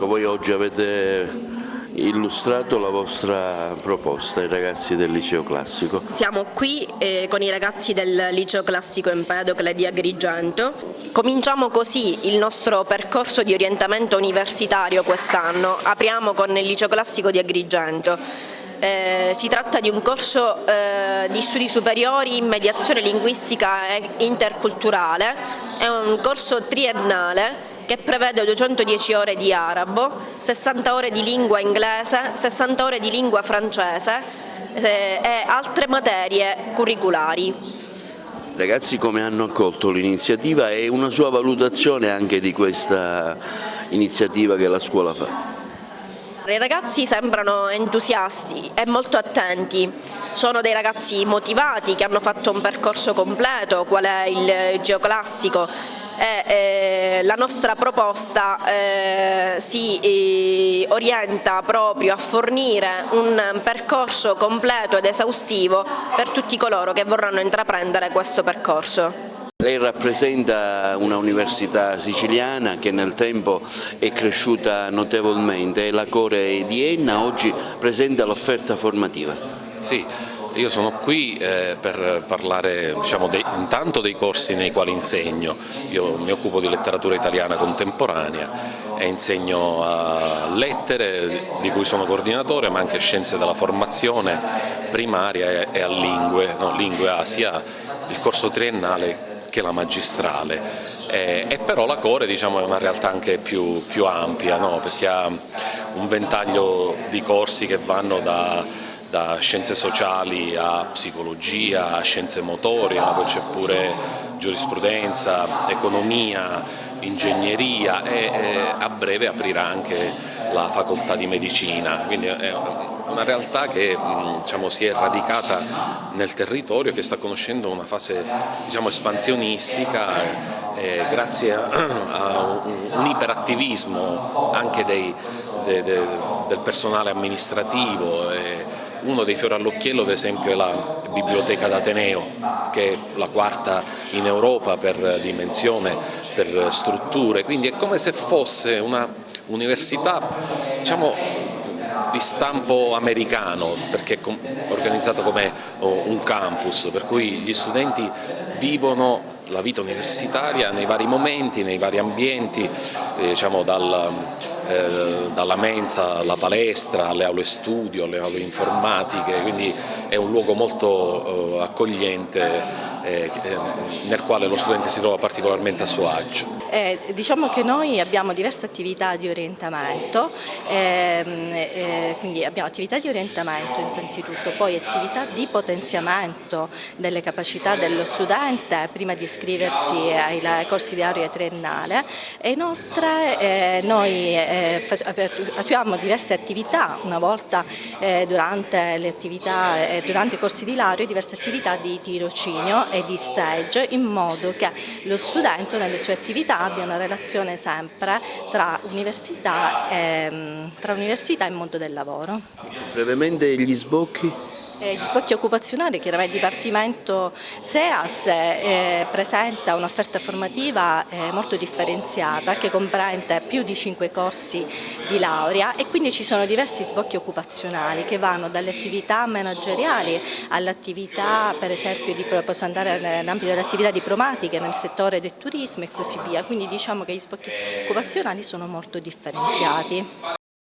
voi oggi avete illustrato la vostra proposta ai ragazzi del liceo classico. Siamo qui con i ragazzi del liceo classico Empedocle di Agrigento. Cominciamo così il nostro percorso di orientamento universitario quest'anno. Apriamo con il liceo classico di Agrigento. Si tratta di un corso di studi superiori in mediazione linguistica e interculturale. È un corso triennale che prevede 210 ore di arabo, 60 ore di lingua inglese, 60 ore di lingua francese e altre materie curriculari. Ragazzi, come hanno accolto l'iniziativa e una sua valutazione anche di questa iniziativa che la scuola fa? I ragazzi sembrano entusiasti e molto attenti. Sono dei ragazzi motivati che hanno fatto un percorso completo, qual è il liceo classico. La nostra proposta si orienta proprio a fornire un percorso completo ed esaustivo per tutti coloro che vorranno intraprendere questo percorso. Lei rappresenta una università siciliana che nel tempo è cresciuta notevolmente e la Core di Enna oggi presenta l'offerta formativa. Sì. Io sono qui per parlare intanto dei corsi nei quali insegno. Io mi occupo di letteratura italiana contemporanea e insegno a lettere, di cui sono coordinatore, ma anche scienze della formazione primaria e a lingue. Lingue ha sia il corso triennale che la magistrale. E però la Core è una realtà anche più ampia, perché ha un ventaglio di corsi che vanno da scienze sociali a psicologia, a scienze motorie, poi c'è pure giurisprudenza, economia, ingegneria e a breve aprirà anche la facoltà di medicina, quindi è una realtà che si è radicata nel territorio, che sta conoscendo una fase espansionistica grazie a un iperattivismo anche del personale amministrativo. Uno dei fiori all'occhiello ad esempio è la biblioteca d'Ateneo, che è la quarta in Europa per dimensione, per strutture, quindi è come se fosse una università di stampo americano, perché è organizzato come un campus, per cui gli studenti vivono la vita universitaria nei vari momenti, nei vari ambienti, dalla mensa alla palestra, alle aule studio, alle aule informatiche, quindi è un luogo molto accogliente nel quale lo studente si trova particolarmente a suo agio. Diciamo che noi abbiamo diverse attività di orientamento, quindi abbiamo attività di orientamento innanzitutto, poi attività di potenziamento delle capacità dello studente prima di iscriversi ai corsi di laurea triennale e inoltre noi attuiamo diverse attività, una volta durante i corsi di laurea, diverse attività di tirocinio e di stage, in modo che lo studente nelle sue attività abbia una relazione sempre tra università e mondo del lavoro. Brevemente gli sbocchi? Gli sbocchi occupazionali, chiaramente il Dipartimento SEAS presenta un'offerta formativa molto differenziata che comprende più di 5 corsi di laurea e quindi ci sono diversi sbocchi occupazionali che vanno dalle attività manageriali all'attività, per esempio, posso andare nell'ambito delle attività diplomatiche nel settore del turismo e così via, quindi diciamo che gli sbocchi occupazionali sono molto differenziati.